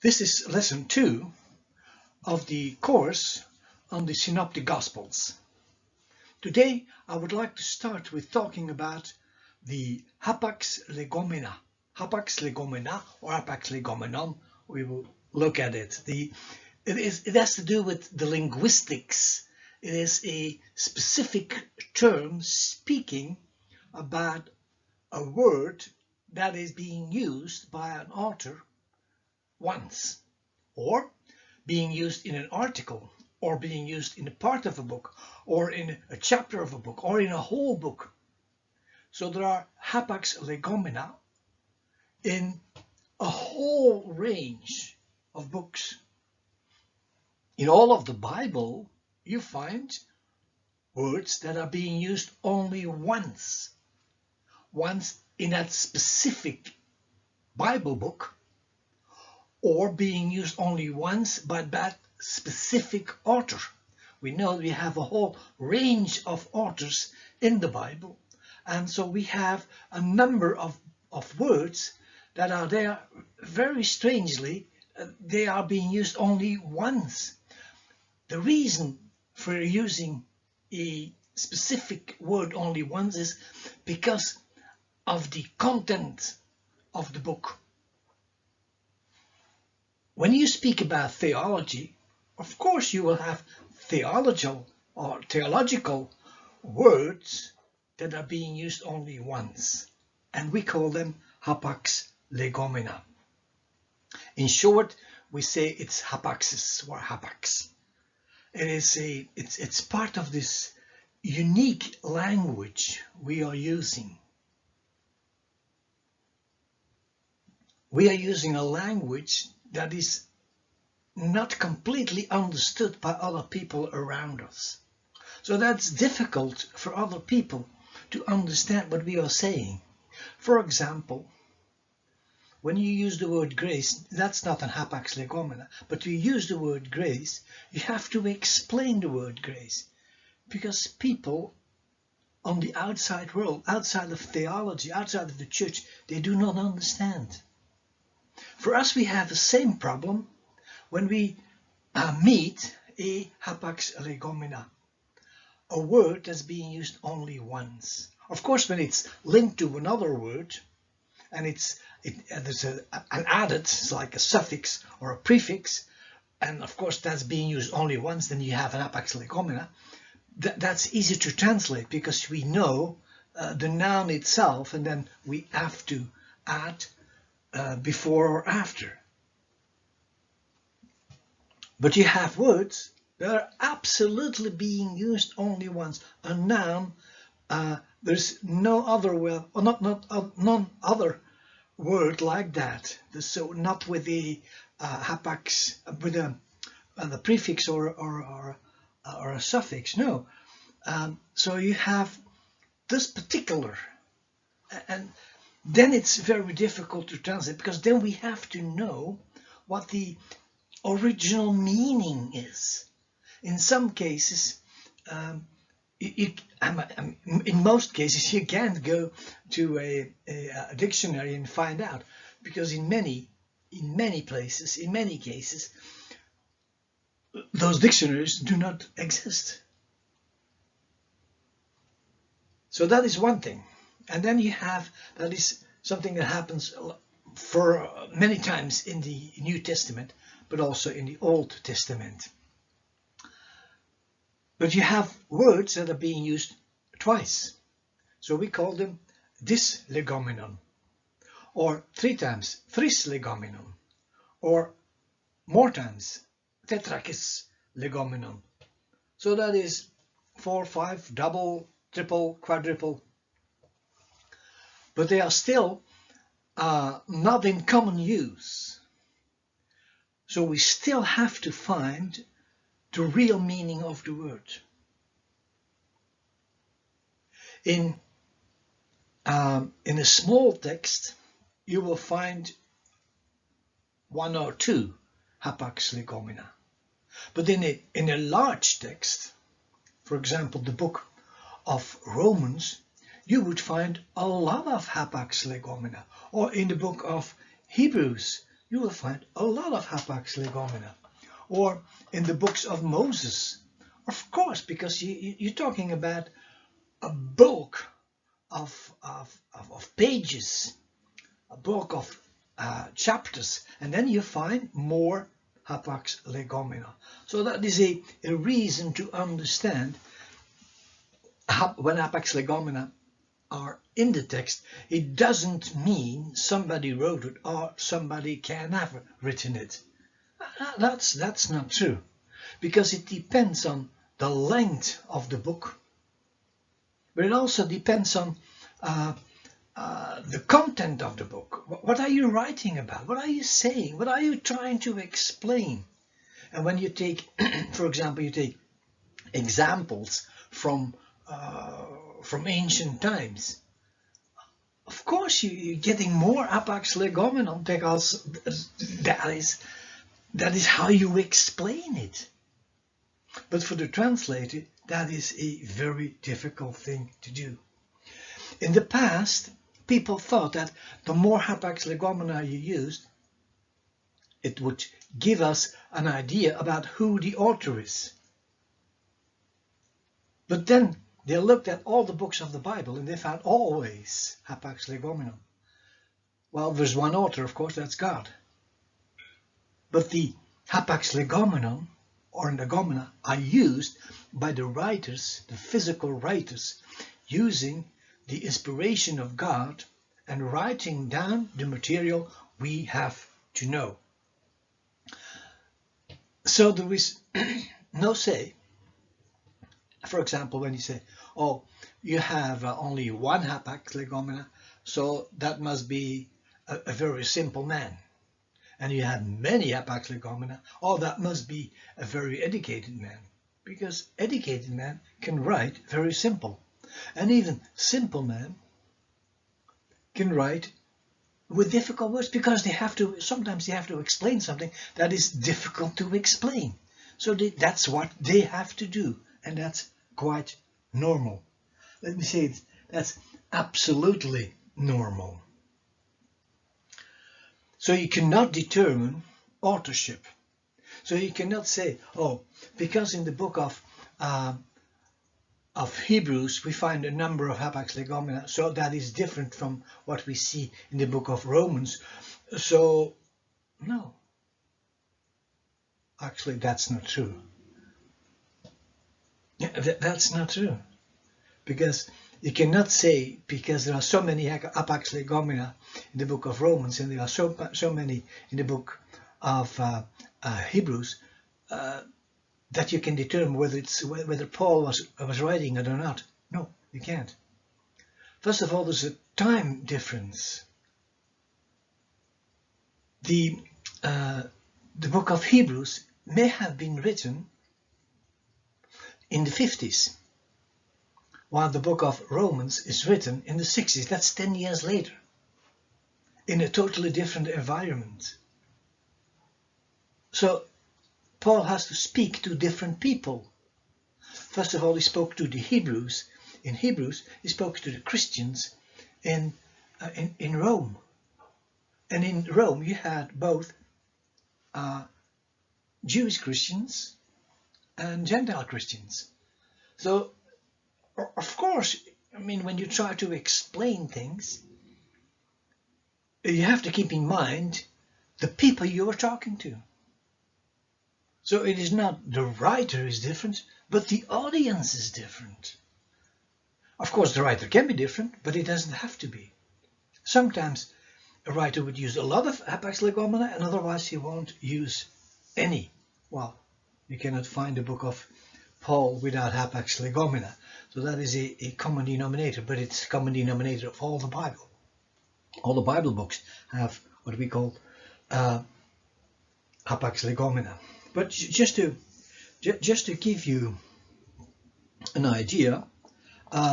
This is lesson 2 of the course on the Synoptic Gospels. Today I would like to start with talking about the Hapax Legomena. Hapax Legomena or Hapax Legomenon, we will look at it. It has to do with the linguistics. It is a specific term speaking about a word that is being used by an author once, or being used in an article, or being used in a part of a book, or in a chapter of a book, or in a whole book. So there are Hapax Legomena in a whole range of books. In all of the Bible, you find words that are being used only once in that specific Bible book, or being used only once by that specific author. We know we have a whole range of authors in the Bible, and so we have a number of words that are there very strangely. They are being used only once. The reason for using a specific word only once is because of the content of the book. When you speak about theology, of course you will have theological words that are being used only once, and we call them Hapax Legomena. In short, we say it's hapaxis or hapax. It's part of this unique language we are using. We are using a language that is not completely understood by other people around us. So that's difficult for other people to understand what we are saying. For example, when you use the word grace, that's not an Hapax Legomena, but you use the word grace, you have to explain the word grace, because people on the outside world, outside of theology, outside of the church, they do not understand. For us, we have the same problem when we meet a Hapax Legomena, a word that's being used only once. Of course, when it's linked to another word, and there's an added, it's like a suffix or a prefix, and of course that's being used only once, then you have an Hapax Legomena. That's easy to translate because we know the noun itself, and then we have to add before or after. But you have words that are absolutely being used only once. A noun, there's no other word, or none other word like that. So not with the hapax, with the prefix or a suffix. No. So you have this particular, and then it's very difficult to translate, because then we have to know what the original meaning is. In some cases, in most cases, you can't go to a dictionary and find out, because in many places, in many cases, those dictionaries do not exist. So that is one thing. And then you have, that is something that happens for many times in the New Testament, but also in the Old Testament. But you have words that are being used twice. So we call them dis legomenon, or 3 times tris legomenon, or more times tetrakis legomenon. So that is 4, 5, double, triple, quadruple. But they are still not in common use. So we still have to find the real meaning of the word. In a small text, you will find 1 or 2 Hapax Legomena. But in a large text, for example, the book of Romans, you would find a lot of Hapax Legomena. Or in the book of Hebrews, you will find a lot of Hapax Legomena. Or in the books of Moses, of course, because you're talking about a bulk of pages, a bulk of chapters, and then you find more Hapax Legomena. So that is a reason to understand when Hapax Legomena are in the text. It doesn't mean somebody wrote it or somebody can have written it. That's not true, because it depends on the length of the book, but it also depends on the content of the book. What are you writing about? What are you saying? What are you trying to explain? And when you take, for example, you take examples from ancient times, of course you're getting more Hapax Legomena, because that is how you explain it. But for the translator, that is a very difficult thing to do. In the past, people thought that the more Hapax Legomena you used, it would give us an idea about who the author is. But then they looked at all the books of the Bible and they found always Hapax Legomena. Well, there's one author, of course, that's God. But the Hapax Legomena or Legomena are used by the writers, the physical writers, using the inspiration of God and writing down the material we have to know. So there is no say. For example, when you say, oh, you have only one Hapax Legomena, so that must be a very simple man. And you have many Hapax Legomena, oh, that must be a very educated man. Because educated man can write very simple. And even simple men can write with difficult words, because sometimes they have to explain something that is difficult to explain. So that's what they have to do, and that's quite normal. Let me say it, that's absolutely normal. So you cannot determine authorship. So you cannot say, oh, because in the book of Hebrews we find a number of Hapax Legomena, so that is different from what we see in the book of Romans. So no, actually that's not true. That's not true, because you cannot say, because there are so many Hapax Legomena in the book of Romans and there are so many in the book of Hebrews, that you can determine whether Paul was writing it or not. No, you can't. First of all, there's a time difference. The book of Hebrews may have been written in the 50s, while the book of Romans is written in the 60s. That's 10 years later, in a totally different environment. So Paul has to speak to different people. First of all, he spoke to the Hebrews. In Hebrews, he spoke to the Christians in Rome. And in Rome, you had both Jewish Christians and Gentile Christians. So, of course, I mean, when you try to explain things, you have to keep in mind the people you are talking to. So it is not the writer is different, but the audience is different. Of course, the writer can be different, but it doesn't have to be. Sometimes a writer would use a lot of Hapax Legomena, and otherwise he won't use any. Well, you cannot find the book of Paul without Hapax Legomena. So that is a common denominator, but it's a common denominator of all the Bible. All the Bible books have what we call Hapax Legomena. But just to give you an idea,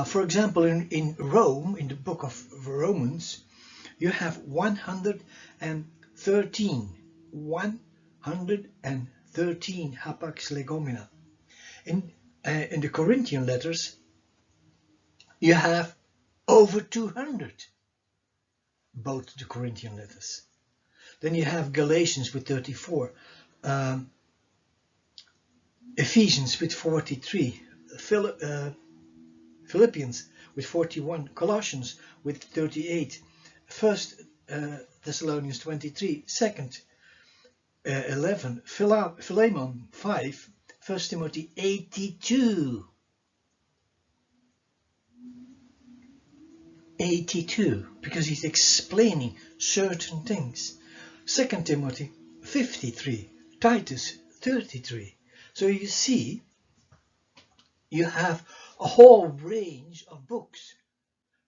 for example, in Rome, in the book of Romans, you have 113 Hapax Legomena. In the Corinthian letters, you have over 200, both the Corinthian letters. Then you have Galatians with 34, Ephesians with 43, Philippians with 41, Colossians with 38, 1 Thessalonians 23, 2nd 11, Philemon 5, 1 Timothy 82. 82, because he's explaining certain things. 2 Timothy 53, Titus 33. So you see, you have a whole range of books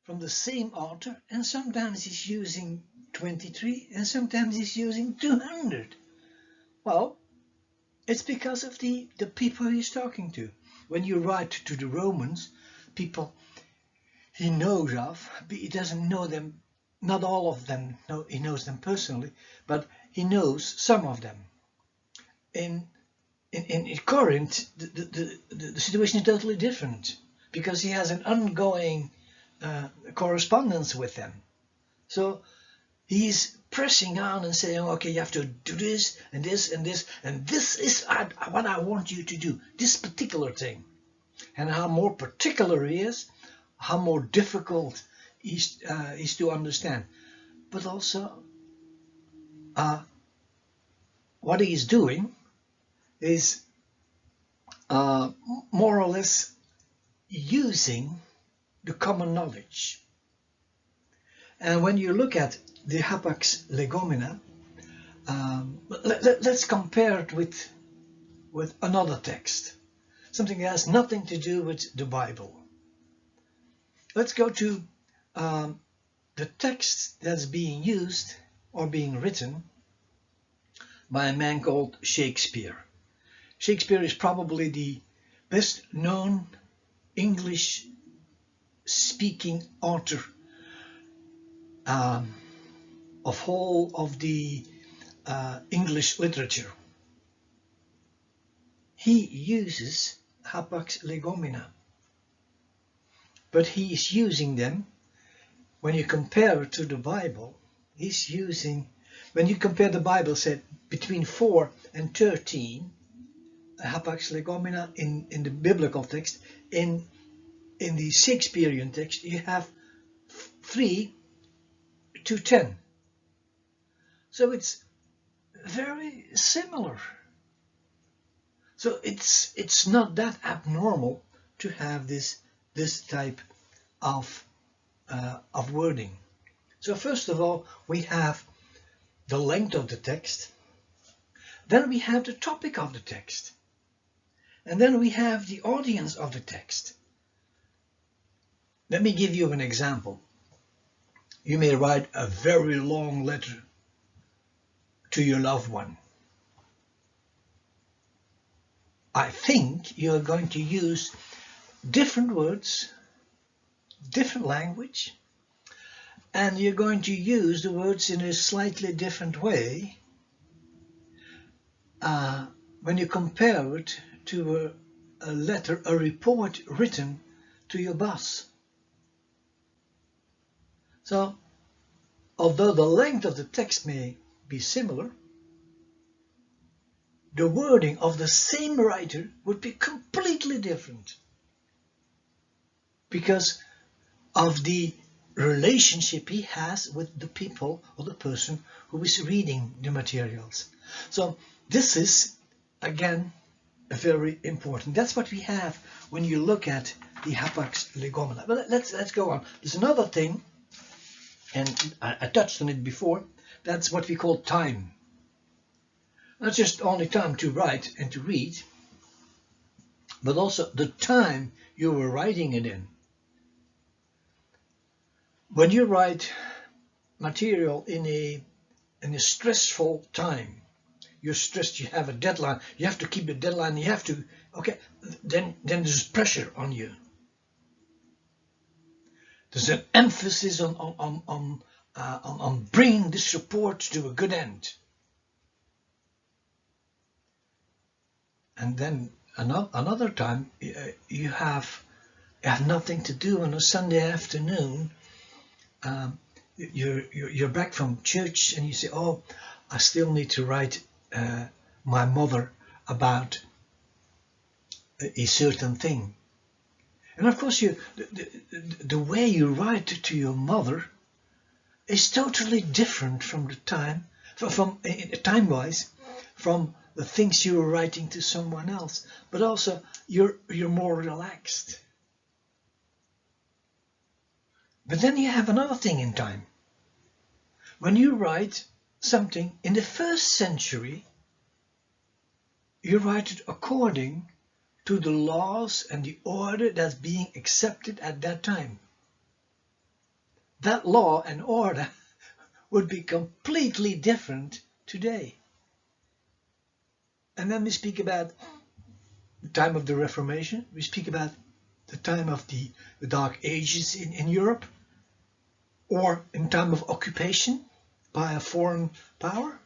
from the same author, and sometimes he's using 23 and sometimes he's using 200. Well, it's because of the people he's talking to. When you write to the Romans, people he knows of, but he doesn't know them, not all of them, no, he knows them personally, but he knows some of them. In Corinth, the situation is totally different, because he has an ongoing correspondence with them. So he's pressing on and saying, okay, you have to do this and this and this, and this is what I want you to do, this particular thing. And how more particular he is, how more difficult is to understand. But also, what he is doing is more or less using the common knowledge. And when you look at the Hapax Legomena, let's compare it with another text, something that has nothing to do with the Bible. Let's go to the text that's being used or being written by a man called Shakespeare. Shakespeare is probably the best known English speaking author of whole of the English literature. He uses Hapax Legomena, but he is using them, when you compare it to the Bible, he's using, when you compare the Bible, said between 4 and 13, Hapax Legomena in the biblical text, in the Shakespearean text, you have 3 to 10. So it's very similar. So it's not that abnormal to have this type of wording. So first of all, we have the length of the text, then we have the topic of the text, and then we have the audience of the text. Let me give you an example. You may write a very long letter to your loved one. I think you're going to use different words, different language, and you're going to use the words in a slightly different way when you compare it to a letter, a report written to your boss. So, although the length of the text may be similar, the wording of the same writer would be completely different because of the relationship he has with the people or the person who is reading the materials. So this is, again, very important. That's what we have when you look at the Hapax Legomena. But let's go on. There's another thing, and I touched on it before. That's what we call time. Not just only time to write and to read, but also the time you were writing it in. When you write material in a stressful time, you're stressed, you have a deadline, you have to keep the deadline, you have to, okay, then there's pressure on you. There's an emphasis on bringing this report to a good end. And then another time you have nothing to do on a Sunday afternoon. You're back from church and you say, oh, I still need to write my mother about a certain thing. And of course, the way you write to your mother is totally different from the time-wise, from the things you were writing to someone else. But also, you're more relaxed. But then you have another thing in time. When you write something in the 1st century, you write it according to the laws and the order that's being accepted at that time. That law and order would be completely different today. And then we speak about the time of the Reformation. We speak about the time of the Dark Ages in Europe, or in time of occupation by a foreign power.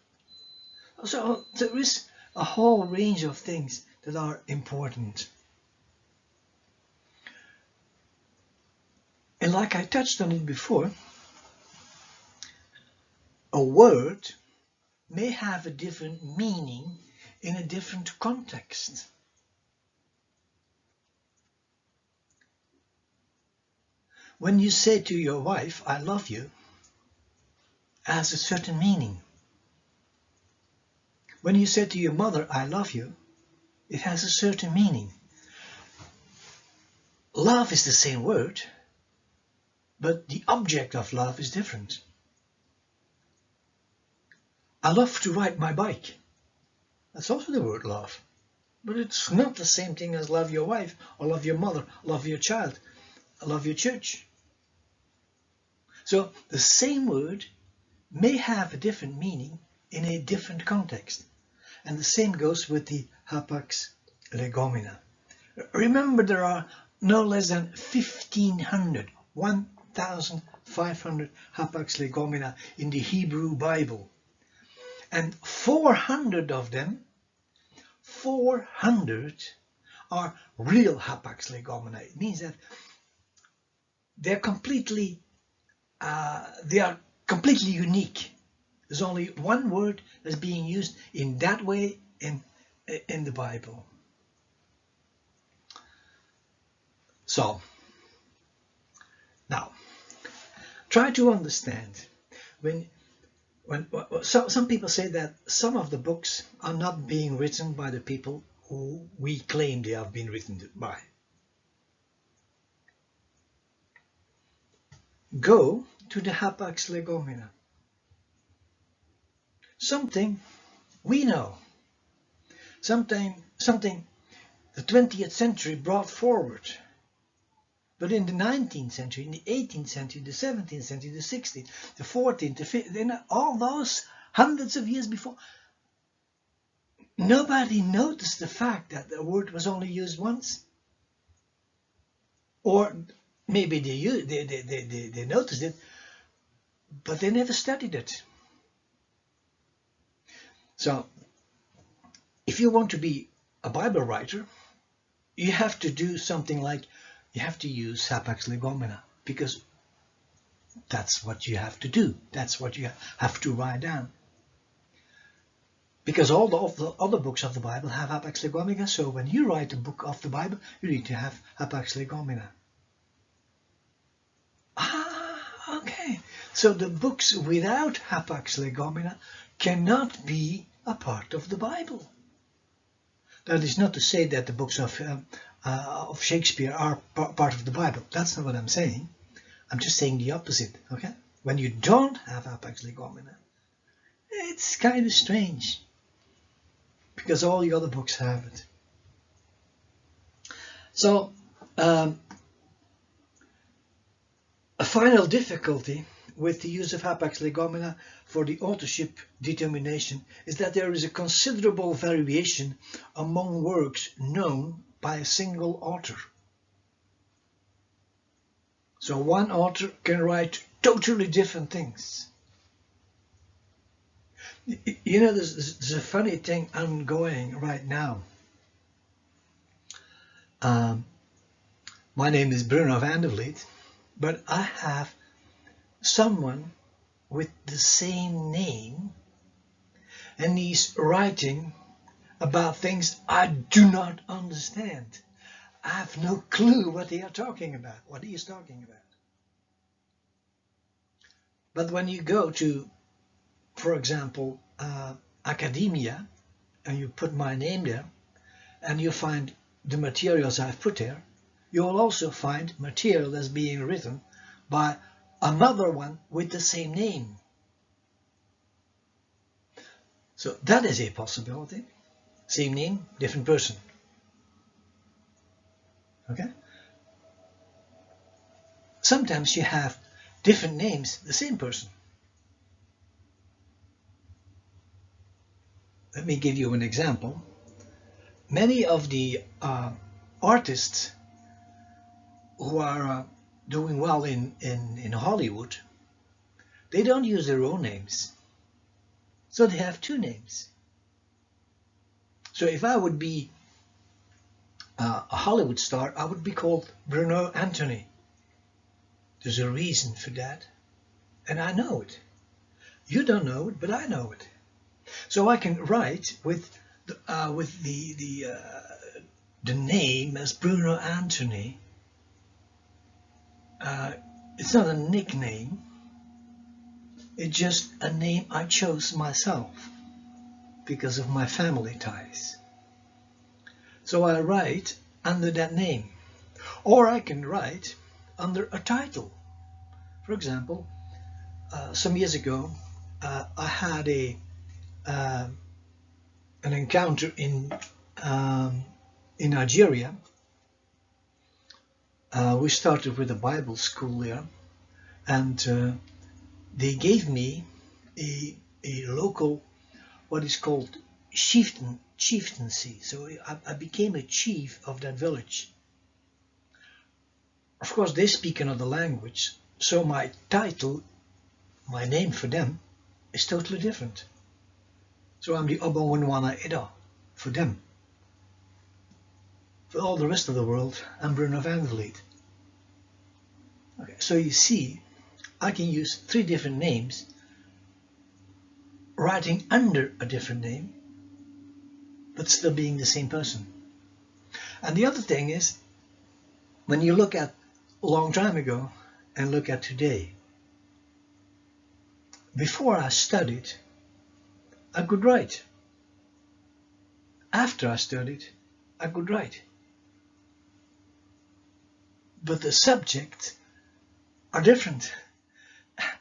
So there is a whole range of things that are important. And like I touched on it before, a word may have a different meaning in a different context. When you say to your wife, "I love you," it has a certain meaning. When you say to your mother, "I love you," it has a certain meaning. Love is the same word, but the object of love is different. I love to ride my bike. That's also the word love. But it's not the same thing as love your wife, or love your mother, love your child, or love your church. So the same word may have a different meaning in a different context. And the same goes with the Hapax Legomena. Remember, there are no less than 1,500 Hapax Legomena in the Hebrew Bible. And 400 of them, 400 are real Hapax Legomena. It means that they are completely unique. There's only one word that's being used in that way in the Bible. So, now, try to understand. Some people say that some of the books are not being written by the people who we claim they have been written by. Go to the Hapax Legomena. Something we know, something the 20th century brought forward. But in the 19th century, in the 18th century, the 17th century, the 16th, the 14th, the 15th, all those hundreds of years before, nobody noticed the fact that the word was only used once. Or maybe they noticed it, but they never studied it. So, if you want to be a Bible writer, you have to do something like, you have to use Hapax Legomena, because that's what you have to do. That's what you have to write down. Because all the other books of the Bible have Hapax Legomena, so when you write a book of the Bible, you need to have Hapax Legomena. Okay. So the books without Hapax Legomena cannot be a part of the Bible. That is not to say that the books of Shakespeare are part of the Bible. That's not what I'm saying. I'm just saying the opposite. Okay? When you don't have Hapax Legomena, it's kind of strange, because all the other books have it. So, a final difficulty with the use of Hapax Legomena for the authorship determination is that there is a considerable variation among works known by a single author. So one author can write totally different things. You know, there's a funny thing ongoing right now. My name is Bruno van der Vliet, but I have someone with the same name and he's writing about things I do not understand. I have no clue what they are talking about, what he is talking about. But when you go to, for example, academia, and you put my name there, and you find the materials I've put there, you will also find material that's being written by another one with the same name. So that is a possibility. Same name, different person. Okay? Sometimes you have different names, the same person. Let me give you an example. Many of the artists who are doing well in Hollywood, they don't use their own names. So they have two names. So if I would be a Hollywood star, I would be called Bruno Anthony. There's a reason for that, and I know it. You don't know it, but I know it. So I can write with the name as Bruno Anthony. It's not a nickname. It's just a name I chose myself because of my family ties. So I write under that name, or I can write under a title. For example, some years ago, I had an encounter in Nigeria. We started with a Bible school there, and they gave me a local, what is called chieftaincy. So I became a chief of that village. Of course, they speak another language, so my title, my name for them, is totally different. So I'm the Obanwanwana Ida for them. For all the rest of the world, I'm Bruno van der Vliet. Okay, so you see, I can use three different names, writing under a different name, but still being the same person. And the other thing is, when you look at a long time ago and look at today, before I studied, I could write. After I studied, I could write. But the subjects are different.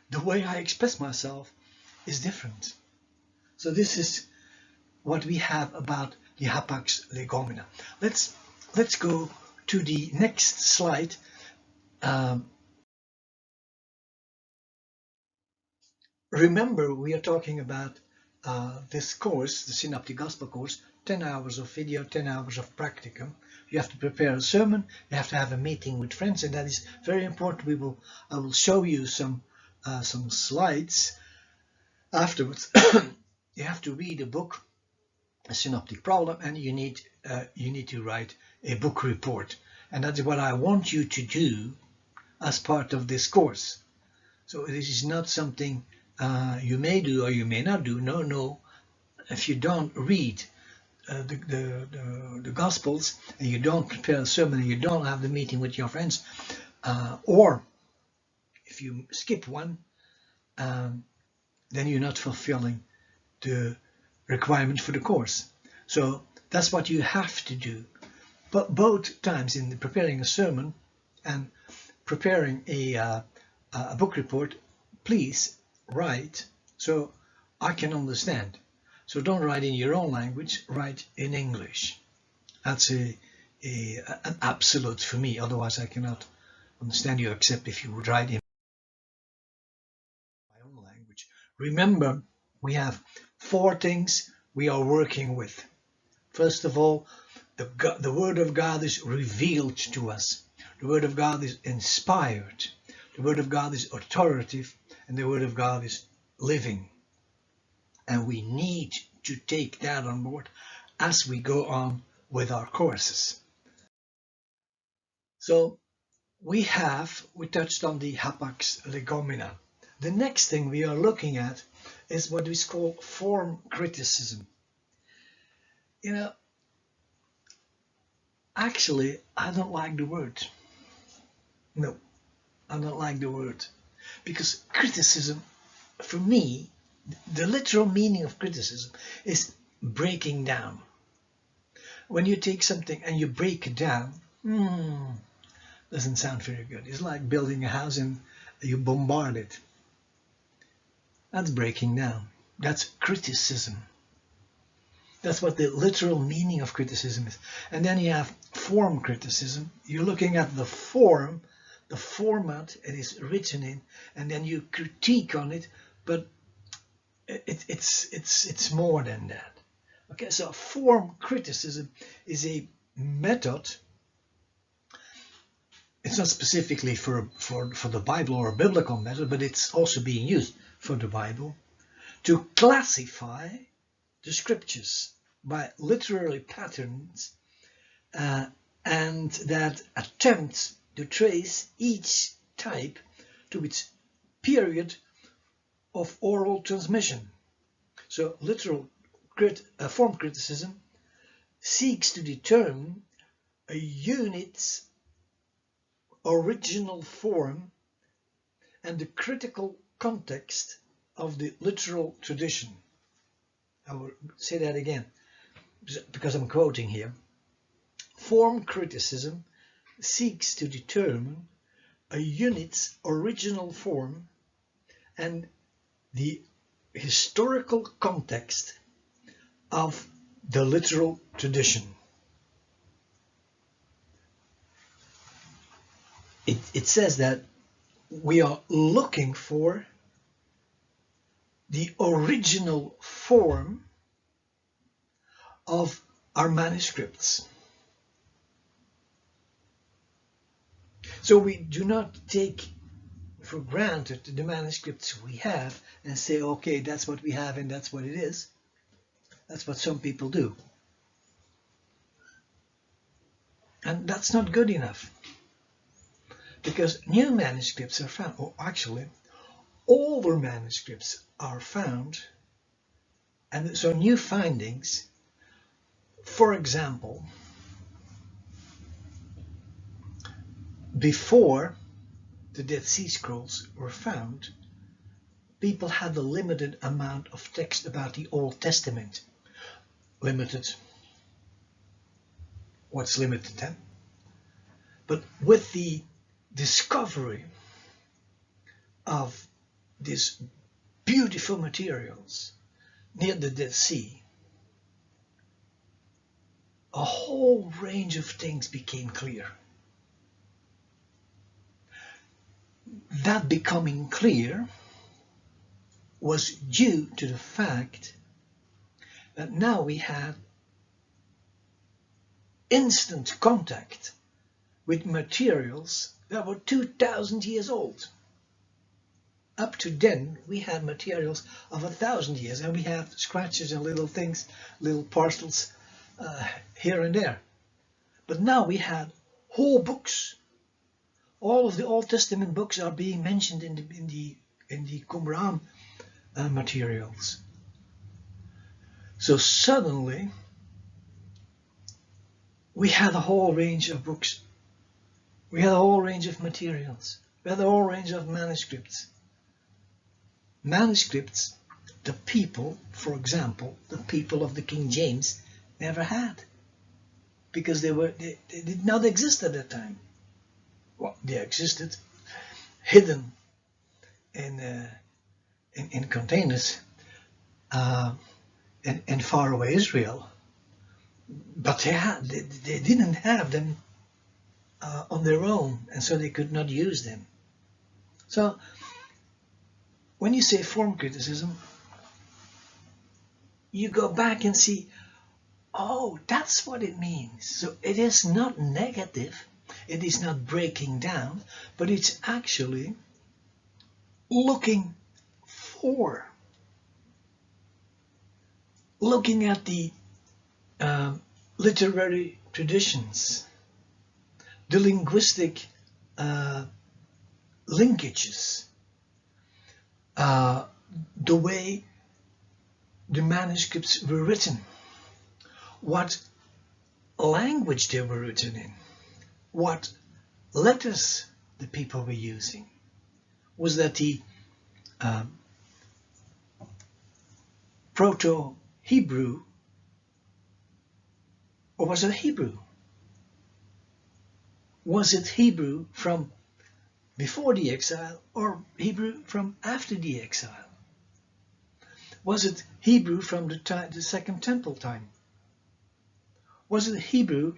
The way I express myself is different. So this is what we have about the Hapax Legomena. Let's go to the next slide. Remember, we are talking about this course, the Synoptic Gospel course, 10 hours of video, 10 hours of practicum. You have to prepare a sermon, you have to have a meeting with friends, and that is very important. I will show you some slides afterwards. You have to read a book, a synoptic problem, and you need to write a book report. And that's what I want you to do as part of this course. So this is not something you may do or you may not do. No. If you don't read the Gospels, and you don't prepare a sermon, and you don't have the meeting with your friends, or if you skip one, then you're not fulfilling the requirement for the course. So that's what you have to do. But both times, in preparing a sermon and preparing a book report, please write so I can understand. So don't write in your own language, write in English. That's an absolute for me, otherwise I cannot understand you, except if you would write in my own language. Remember, we have 4 things we are working with. First of all, the Word of God is revealed to us. The Word of God is inspired. The Word of God is authoritative, and the Word of God is living. And we need to take that on board as we go on with our courses. So we touched on the Hapax Legomena. The next thing we are looking at is what we call form criticism. You know, actually, I don't like the word. No, I don't like the word. Because criticism, for me, the literal meaning of criticism is breaking down. When you take something and you break it down, doesn't sound very good. It's like building a house and you bombard it. That's breaking down. That's criticism. That's what the literal meaning of criticism is. And then you have form criticism. You're looking at the form, the format it is written in, and then you critique on it, but it's more than that. Okay, so form criticism is a method. It's not specifically for the Bible or a biblical method, but it's also being used for the Bible to classify the scriptures by literary patterns, and that attempts to trace each type to its period of oral transmission. So form criticism seeks to determine a unit's original form and the critical context of the literal tradition. I will say that again because I'm quoting here. Form criticism seeks to determine a unit's original form and the historical context of the literal tradition. It says that we are looking for the original form of our manuscripts. So we do not take for granted the manuscripts we have and say, okay, that's what we have and that's what it is. That's what some people do. And that's not good enough. Because new manuscripts are found, or actually, older manuscripts are found, and so new findings. For example, before the Dead Sea Scrolls were found, people had a limited amount of text about the Old Testament. Limited. What's limited then? But with the discovery of these beautiful materials near the Dead Sea, a whole range of things became clear. That becoming clear was due to the fact that now we had instant contact with materials that were 2,000 years old. Up to then, we had materials of 1,000 years, and we have scratches and little things, little parcels here and there. But now we had whole books. All of the Old Testament books are being mentioned in the Qumran materials. So suddenly, we had a whole range of books. We had a whole range of materials. We had a whole range of manuscripts. Manuscripts, the people, for example, the people of the King James never had, because they did not exist at that time. Well, they existed, hidden in containers in faraway Israel, but they didn't have them on their own, and so they could not use them. So when you say form criticism, you go back and see, oh, that's what it means. So it is not negative, it is not breaking down, but it's actually looking at the literary traditions, the linguistic linkages, the way the manuscripts were written, what language they were written in, what letters the people were using. Was that the Proto-Hebrew, or was it Hebrew? Was it Hebrew from before the exile or Hebrew from after the exile? Was it Hebrew from the Second Temple time? Was it Hebrew,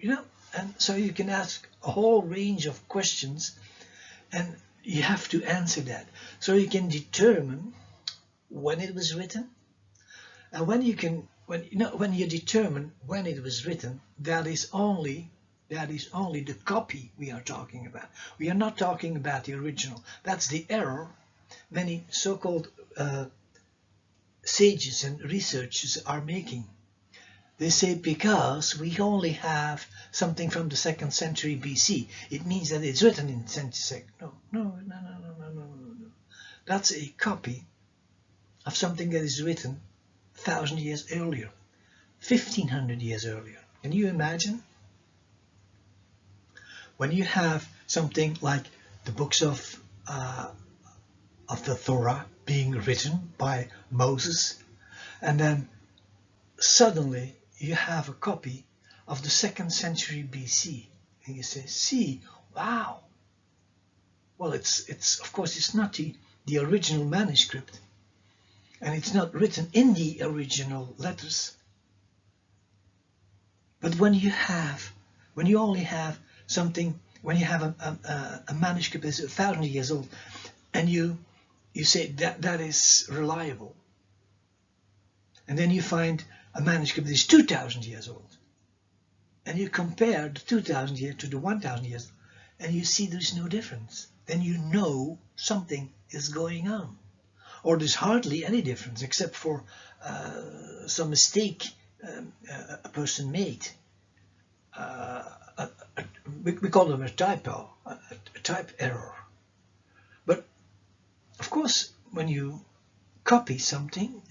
and so you can ask a whole range of questions and you have to answer that. So you can determine when it was written, and when you determine when it was written, that is only the copy we are talking about. We are not talking about the original. That's the error many so-called sages and researchers are making. They say because we only have something from the 2nd century BC, it means that it's written in century. No. That's a copy of something that is written 1,000 years earlier, 1,500 years earlier. Can you imagine? When you have something like the books of the Torah being written by Moses, and then suddenly you have a copy of the 2nd century BC, and you say, see, wow. Well, it's of course it's not the original manuscript, and it's not written in the original letters. But when you only have something, when you have a manuscript that's 1,000 years old, and you say that is reliable, and then you find a manuscript that is 2,000 years old, and you compare the 2,000 years to the 1,000 years, and you see there's no difference, then you know something is going on. Or there's hardly any difference except for some mistake a person made. We call them a typo, a type error. But of course, when you copy something,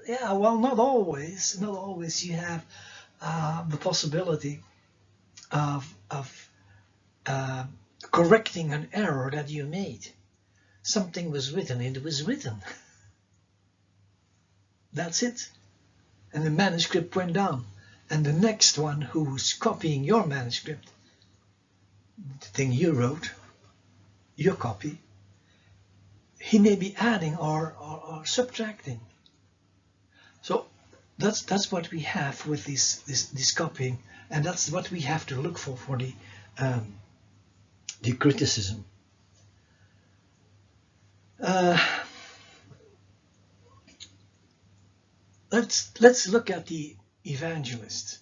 not always you have the possibility of correcting an error that you made. Something was written, it was written. That's it. And the manuscript went down. And the next one who's copying your manuscript, the thing you wrote, your copy, he may be adding or subtracting. So that's what we have with this copying, and that's what we have to look for the criticism. Let's look at the evangelist.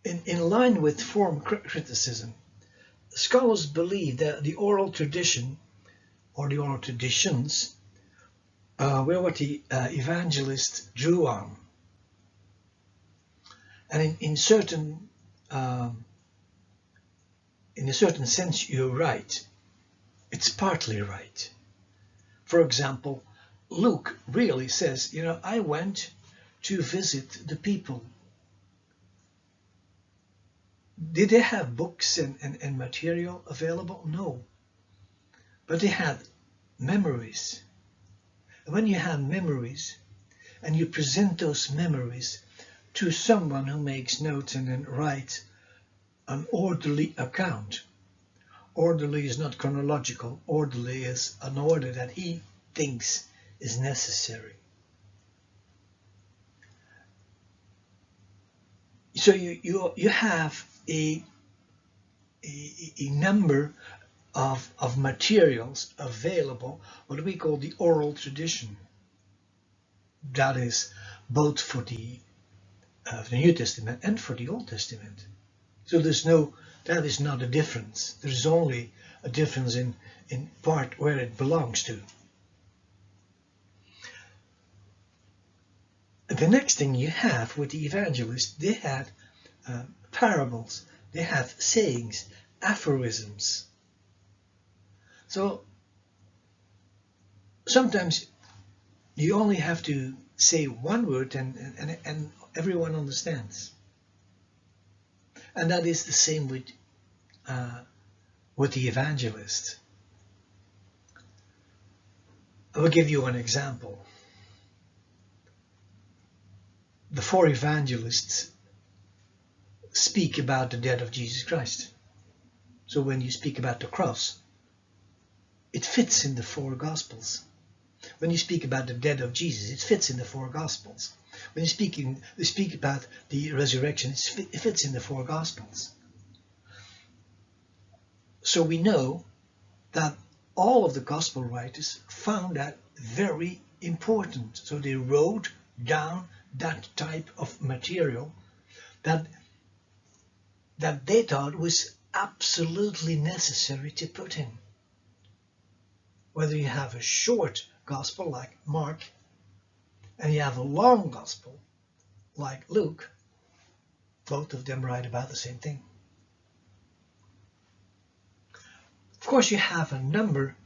In line with form criticism, scholars believe that the oral tradition or the oral traditions were what the evangelist drew on. And in a certain sense, you're right. It's partly right. For example, Luke really says, I went to visit the people. Did they have books and material available? No. But they had memories. And when you have memories, and you present those memories to someone who makes notes and then writes an orderly account. Orderly is not chronological. Orderly is an order that he thinks is necessary. So you have a number of materials available, what we call the oral tradition. That is both for the New Testament and for the Old Testament. So that is not a difference. There's only a difference in part where it belongs to. The next thing you have with the evangelists, they had parables, they have sayings, aphorisms. So sometimes you only have to say one word and everyone understands. And that is the same with the evangelist. I will give you an example. The 4 evangelists speak about the death of Jesus Christ. So when you speak about the cross, it fits in the 4 Gospels. When you speak about the death of Jesus, it fits in the 4 Gospels. When you speak about the resurrection, it fits in the 4 Gospels. So we know that all of the Gospel writers found that very important. So they wrote down that type of material that they thought was absolutely necessary to put in. Whether you have a short Gospel like Mark and you have a long Gospel like Luke, both of them write about the same thing. Of course, you have a number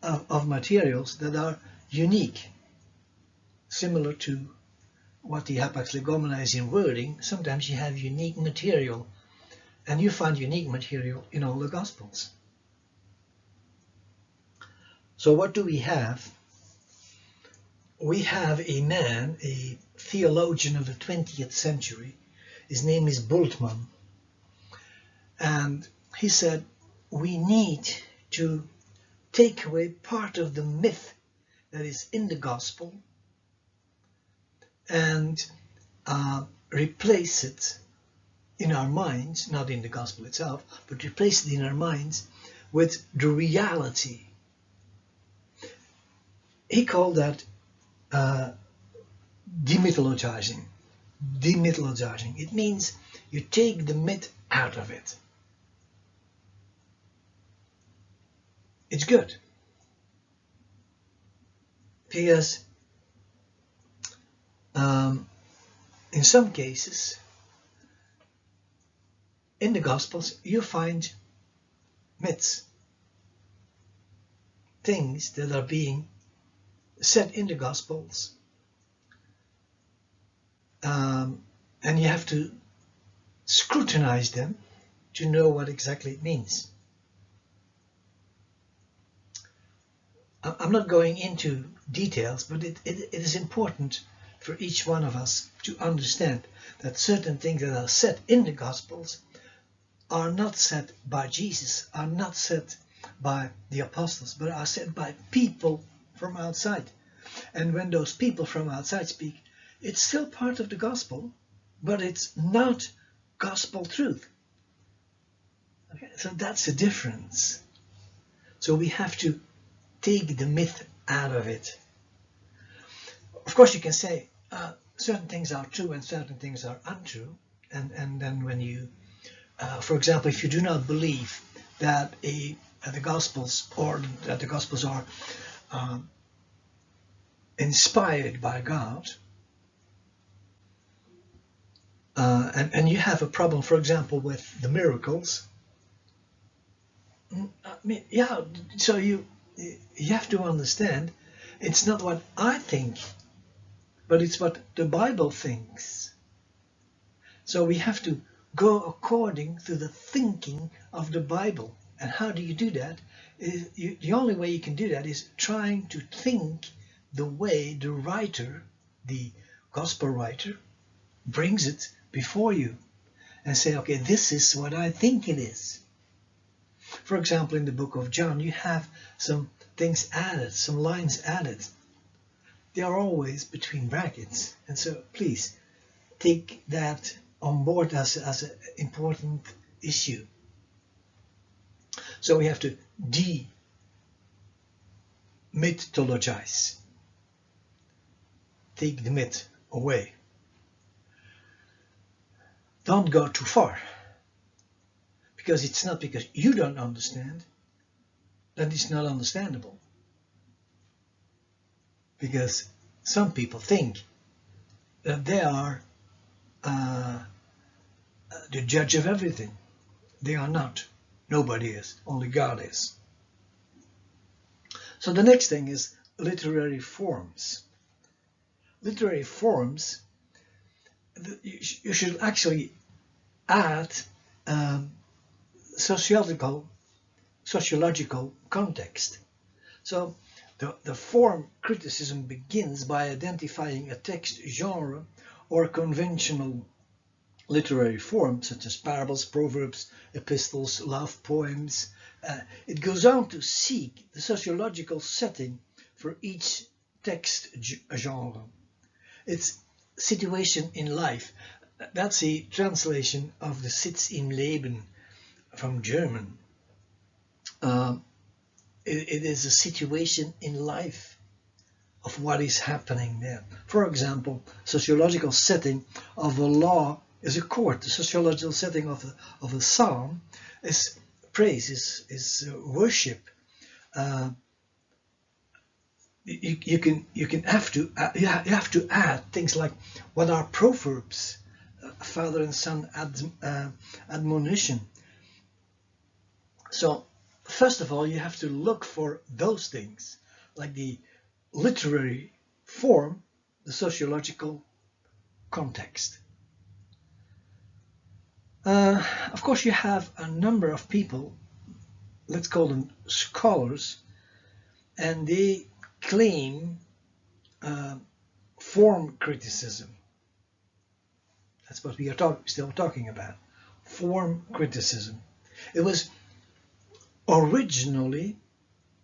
of materials that are unique, similar to what the Hapax Legomena is in wording. Sometimes you have unique material, and you find unique material in all the Gospels. So what do we have? We have a man, a theologian of the 20th century. His name is Bultmann. And he said, we need to take away part of the myth that is in the Gospel and replace it in our minds, not in the Gospel itself, but replace it in our minds with the reality. He called that demythologizing. Demythologizing. It means you take the myth out of it. It's good. Because in some cases, in the Gospels, you find myths, things that are being said in the Gospels, and you have to scrutinize them to know what exactly it means. I'm not going into details, but it is important for each one of us to understand that certain things that are said in the Gospels are not said by Jesus, are not said by the apostles, but are said by people from outside. And when those people from outside speak, it's still part of the Gospel, but it's not Gospel truth. Okay? So that's the difference. So we have to take the myth out of it. Of course, you can say certain things are true and certain things are untrue. And then when you, for example, if you do not believe that the Gospels are inspired by God, and you have a problem, for example, with the miracles. I mean, yeah. So you have to understand, it's not what I think, but it's what the Bible thinks. So we have to go according to the thinking of the Bible. And how do you do that? The only way you can do that is trying to think the way the writer, the Gospel writer, brings it before you and say, okay, this is what I think it is. For example, in the book of John, you have some things added, some lines added. They are always between brackets. And so please take that on board as an important issue. So we have to demythologize. Take the myth away. Don't go too far. Because it's not because you don't understand that it's not understandable. Because some people think that they are the judge of everything. They are not. Nobody is. Only God is. So the next thing is literary forms. Literary forms, you should actually add sociological context. So the form criticism begins by identifying a text genre or conventional literary form, such as parables, proverbs, epistles, love poems. It goes on to seek the sociological setting for each text genre. It's situation in life. That's a translation of the Sitz im Leben from German. It is a situation in life of what is happening there. For example, sociological setting of a law is a court. The sociological setting of a psalm is praise, is worship. You have to add things like, what are proverbs, father and son admonition. So first of all, you have to look for those things, like the literary form, the sociological context. Of course, you have a number of people, let's call them scholars, and they claim form criticism. That's what we are still talking about, form criticism. It was originally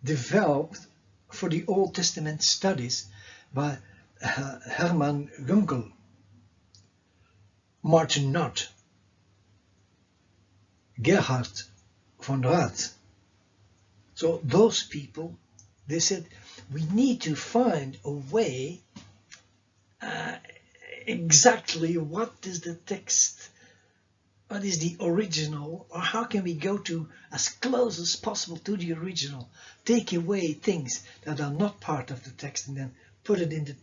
developed for the Old Testament studies by Herman Gunkel, Martin Knott, Gerhard von Rath. So those people, they said, we need to find a way exactly what is the text, what is the original, or how can we go to as close as possible to the original, take away things that are not part of the text and then put it in the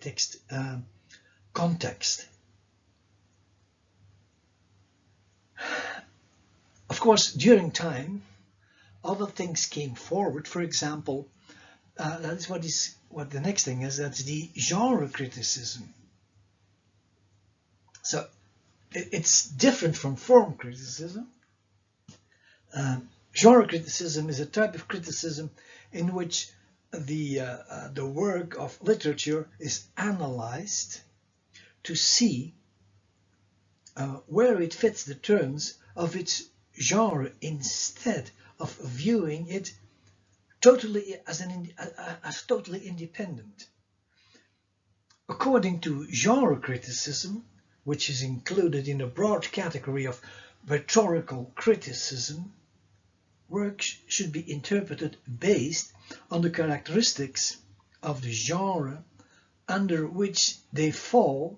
text context. Of course, during time, other things came forward. For example, that is what the next thing is. That's the genre criticism. So it's different from form criticism. Genre criticism is a type of criticism in which the work of literature is analyzed to see where it fits the terms of its genre, instead of viewing it totally as totally independent. According to genre criticism, which is included in a broad category of rhetorical criticism, works should be interpreted based on the characteristics of the genre under which they fall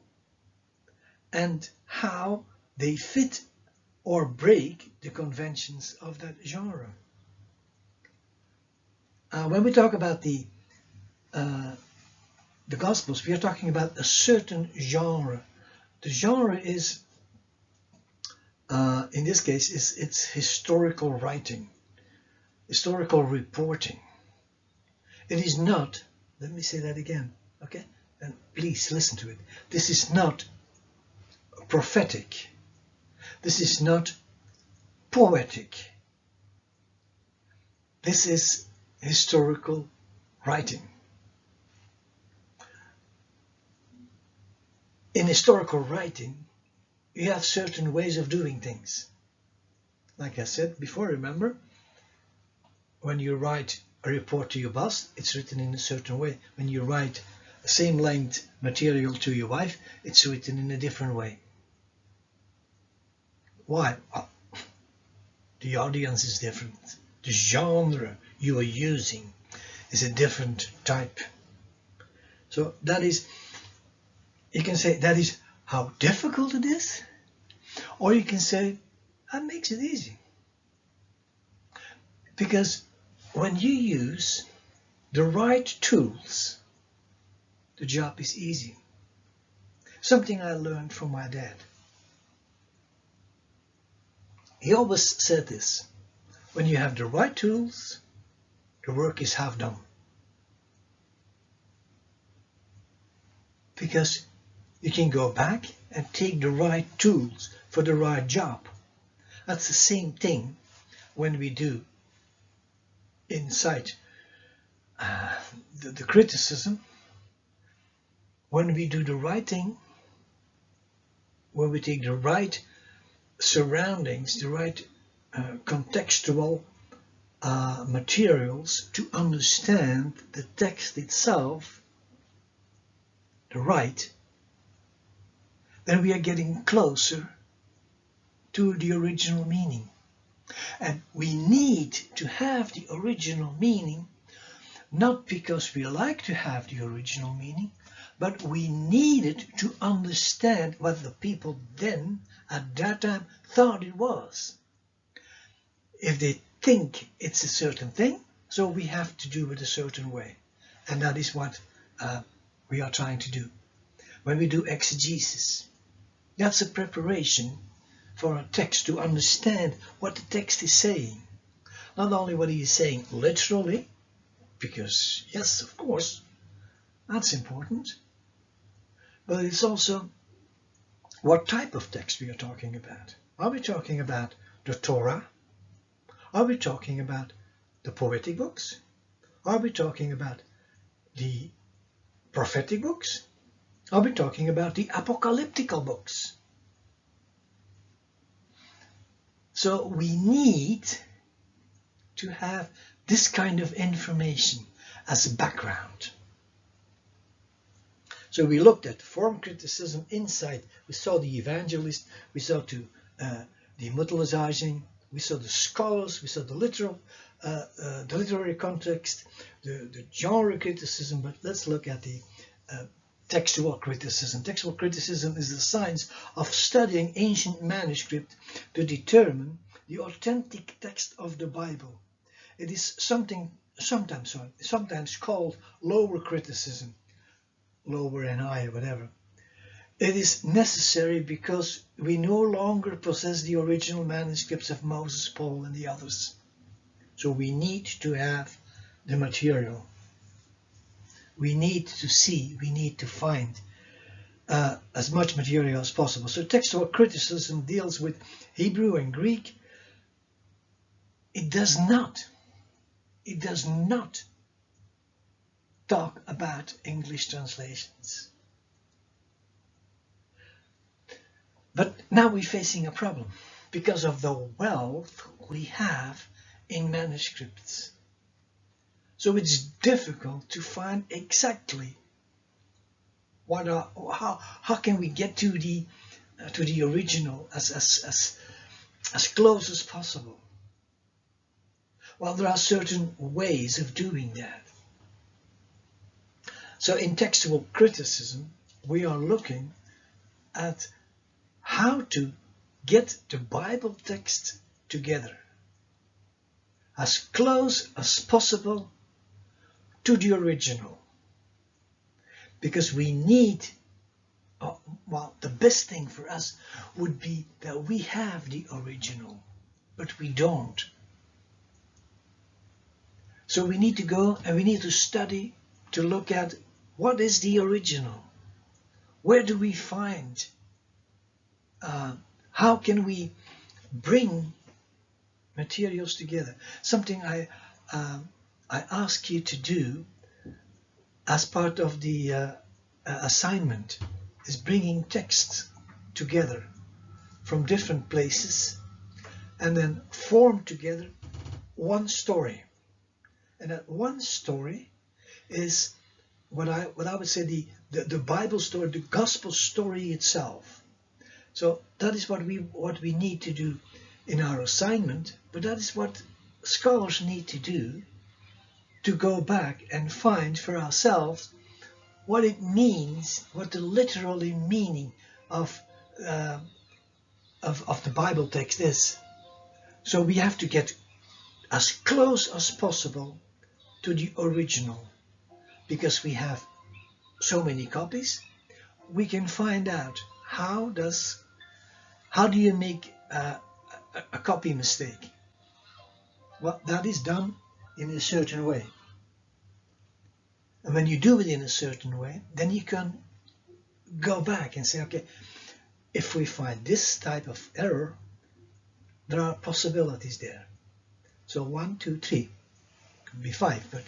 and how they fit or break the conventions of that genre. When we talk about the Gospels, we are talking about a certain genre. The genre is, in this case, it's historical writing, historical reporting. It is not, let me say that again, okay? And please listen to it. This is not prophetic. This is not poetic. This is historical writing. In historical writing, you have certain ways of doing things. Like I said before, remember, when you write a report to your boss, it's written in a certain way. When you write the same length material to your wife, it's written in a different way. Why? Well, the audience is different. The genre you are using is a different type. So that is, you can say that is how difficult it is, or you can say that makes it easy. Because when you use the right tools, the job is easy. Something I learned from my dad. He always said this: when you have the right tools, the work is half done. because you can go back and take the right tools for the right job. That's the same thing when we do inside the criticism. When we do the right thing, when we take the right surroundings, the right contextual materials to understand the text itself, the right, then we are getting closer to the original meaning. And we need to have the original meaning, not because we like to have the original meaning, but we needed to understand what the people then, at that time, thought it was. If they think it's a certain thing, so we have to do it a certain way. And that is what we are trying to do. When we do exegesis, that's a preparation for a text to understand what the text is saying. Not only what he is saying literally, because yes, of course, that's important, but it's also what type of text we are talking about. Are we talking about the Torah? Are we talking about the poetic books? Are we talking about the prophetic books? Are we talking about the apocalyptical books? So we need to have this kind of information as a background. So we looked at form criticism, insight. We saw the evangelist, we saw the mythologizing, we saw the scholars, we saw the literary context, the genre criticism. But let's look at the textual criticism. Textual criticism is the science of studying ancient manuscript to determine the authentic text of the Bible. It is sometimes called lower criticism, lower and higher, whatever. It is necessary because we no longer possess the original manuscripts of Moses, Paul, and the others. So we need to have the material. We need to see, we need to find as much material as possible. So textual criticism deals with Hebrew and Greek. It does not talk about English translations. But now we're facing a problem because of the wealth we have in manuscripts. So it's difficult to find exactly how can we get to the original as close as possible. Well, there are certain ways of doing that. So in textual criticism, we are looking at how to get the Bible text together as close as possible to the original. Because we need, the best thing for us would be that we have the original, but we don't. So we need to go and we need to study to look at what is the original. Where do we find? How can we bring materials together? Something I ask you to do as part of the assignment is bringing texts together from different places and then form together one story. And that one story is what I would say the Bible story, the gospel story itself. So that is what we need to do in our assignment, but that is what scholars need to do, to go back and find for ourselves what it means, what the literal meaning of the Bible text is. So we have to get as close as possible to the original, because we have so many copies. We can find out how do you make a copy mistake. Well, that is done in a certain way. And when you do it in a certain way, then you can go back and say, okay, if we find this type of error, there are possibilities there. So 1, 2, 3, could be 5, but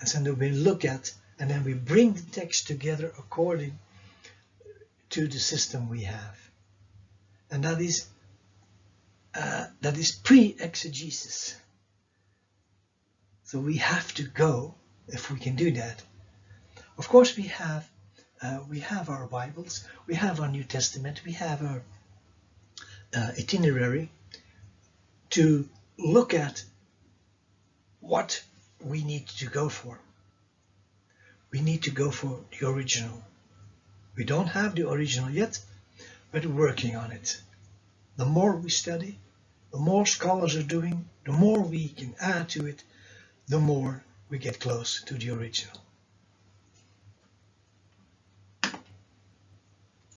and so then we look at, and then we bring the text together according to the system we have, and that is pre-exegesis. So we have to go, if we can do that. Of course, we have our Bibles, we have our New Testament, we have our itinerary to look at what we need to go for. We need to go for the original. We don't have the original yet, but we're working on it. The more we study, the more scholars are doing, the more we can add to it, the more we get close to the original.